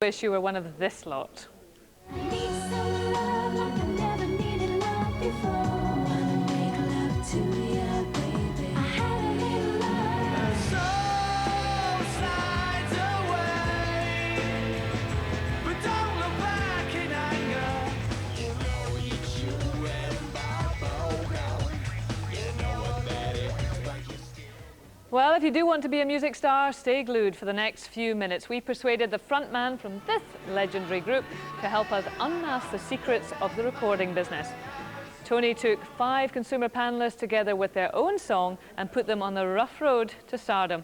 Wish you were one of this lot. Well, if you do want to be a music star, stay glued for the next few minutes. We persuaded the frontman from this legendary group to help us unmask the secrets of the recording business. Tony took 5 consumer panellists together with their own song and put them on the rough road to stardom.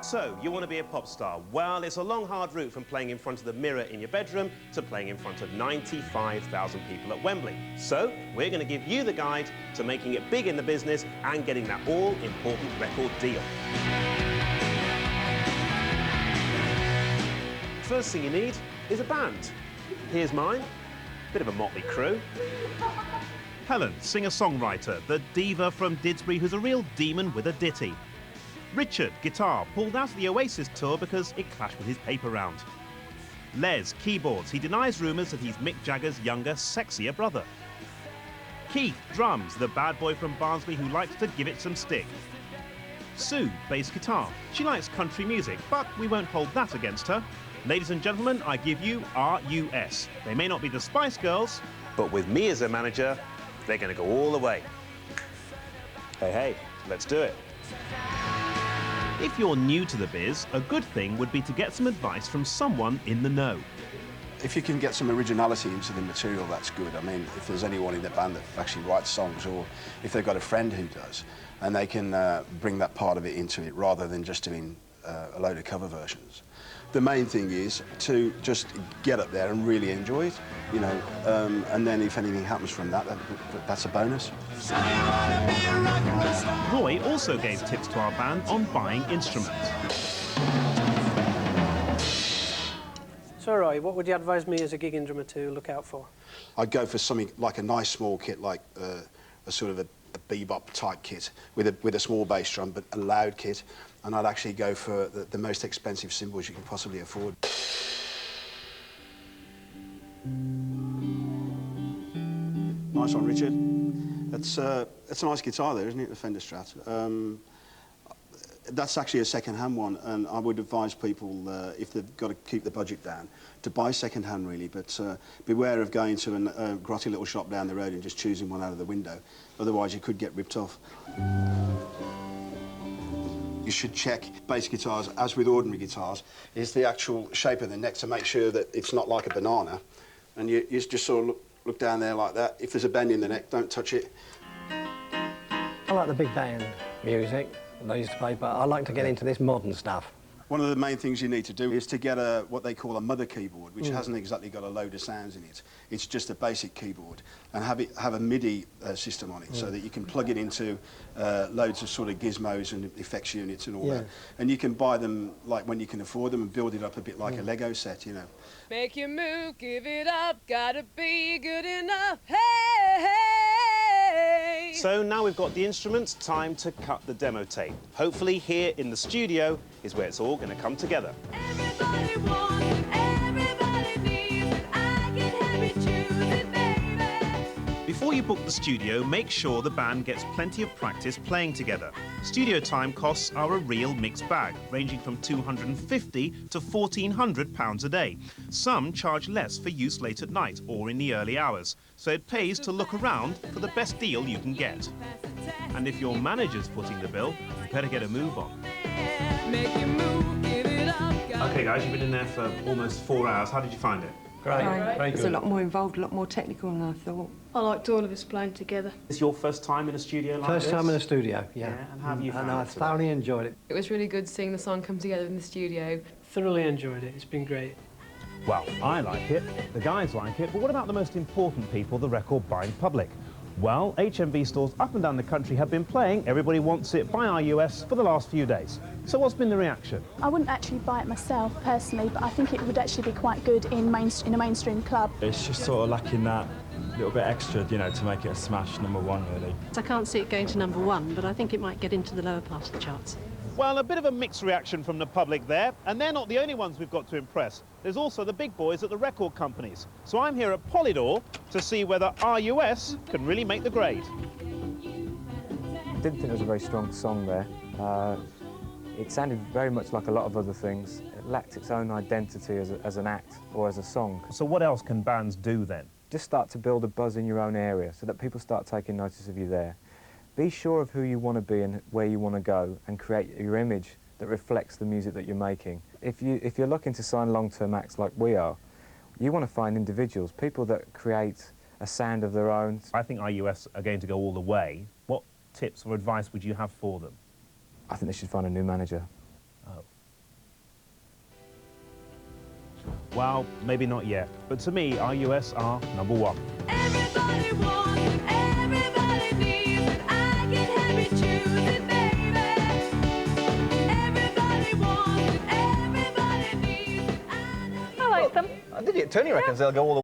So, you want to be a pop star? Well, it's a long, hard route from playing in front of the mirror in your bedroom to playing in front of 95,000 people at Wembley. So, we're going to give you the guide to making it big in the business and getting that all-important record deal. First thing you need is a band. Here's mine. Bit of a motley crew. Helen, singer-songwriter, the diva from Didsbury who's a real demon with a ditty. Richard, guitar, pulled out of the Oasis tour because it clashed with his paper round. Les, keyboards. He denies rumours that he's Mick Jagger's younger, sexier brother. Keith, drums, the bad boy from Barnsley who likes to give it some stick. Sue, bass guitar. She likes country music, but we won't hold that against her. Ladies and gentlemen, I give you RUS. They may not be the Spice Girls, but with me as a manager, they're going to go all the way. Hey, let's do it. If you're new to the biz, a good thing would be to get some advice from someone in the know. If you can get some originality into the material, that's good. I mean, if there's anyone in the band that actually writes songs, or if they've got a friend who does, and they can bring that part of it into it rather than just doing a load of cover versions. The main thing is to just get up there and really enjoy it, you know, and then if anything happens from that, that's a bonus. Roy also gave tips to our band on buying instruments. So, Roy, what would you advise me as a gigging drummer to look out for? I'd go for something like a nice small kit, like a sort of a bebop type kit with a small bass drum, but a loud kit. And I'd actually go for the most expensive cymbals you can possibly afford. Nice one, Richard. It's a nice guitar there, isn't it, the Fender Strat? That's actually a second-hand one, and I would advise people, if they've got to keep the budget down, to buy second-hand, really, but beware of going to a grotty little shop down the road and just choosing one out of the window. Otherwise, you could get ripped off. You should check bass guitars, as with ordinary guitars, is the actual shape of the neck to make sure that it's not like a banana. And you just sort of look down there like that. If there's a bend in the neck, don't touch it. I like the big band music that I used to play, but I like to get into this modern stuff. One of the main things you need to do is to get what they call a mother keyboard, which hasn't exactly got a load of sounds in it. It's just a basic keyboard, and have a MIDI system on it so that you can plug it into loads of sort of gizmos and effects units and all that. And you can buy them like when you can afford them and build it up a bit like a Lego set, you know. Make your move, give it up, gotta be good enough, hey, hey. So now we've got the instruments, time to cut the demo tape. Hopefully here in the studio is where it's all going to come together. Everybody wants it, everybody needs it, I can help you choose it, baby. Before you book the studio, make sure the band gets plenty of practice playing together. Studio time costs are a real mixed bag, ranging from £250 to £1,400 a day. Some charge less for use late at night or in the early hours, so it pays to look around for the best deal you can get. And if your manager's footing the bill, you better get a move on. Make your move, give it up, OK, guys, you've been in there for almost 4 hours. How did you find it? Great, very It's good. a lot more involved, a lot more technical than I thought. I liked all of us playing together. Is your first time in a studio like this? First time in a studio, yeah. And how have you found And I it today? thoroughly enjoyed it. It was really good seeing the song come together in the studio. Thoroughly enjoyed it. It's been great. Well, I like it, the guys like it, but what about the most important people, the record-buying public? Well, HMV stores up and down the country have been playing Everybody Wants It by RUS for the last few days. So what's been the reaction? I wouldn't actually buy it myself personally, but I think it would actually be quite good in a mainstream club. It's just sort of lacking that little bit extra, you know, to make it a smash #1, really. I can't see it going to #1, but I think it might get into the lower part of the charts. Well, a bit of a mixed reaction from the public there, and they're not the only ones we've got to impress. There's also the big boys at the record companies. So I'm here at Polydor to see whether RUS can really make the grade. I didn't think it was a very strong song there. It sounded very much like a lot of other things. It lacked its own identity as an act or as a song. So what else can bands do then? Just start to build a buzz in your own area so that people start taking notice of you there. Be sure of who you want to be and where you want to go, and create your image that reflects the music that you're making. If you're looking to sign long-term acts like we are, you want to find individuals, people that create a sound of their own. I think RUS are going to go all the way. What tips or advice would you have for them? I think they should find a new manager. Oh. Well, maybe not yet, but to me, RUS are number one. Everybody wants it, everybody needs it. I can help you choose it, baby. Everybody wants it, everybody needs it. I like them. Did you? Tony reckons they'll go all the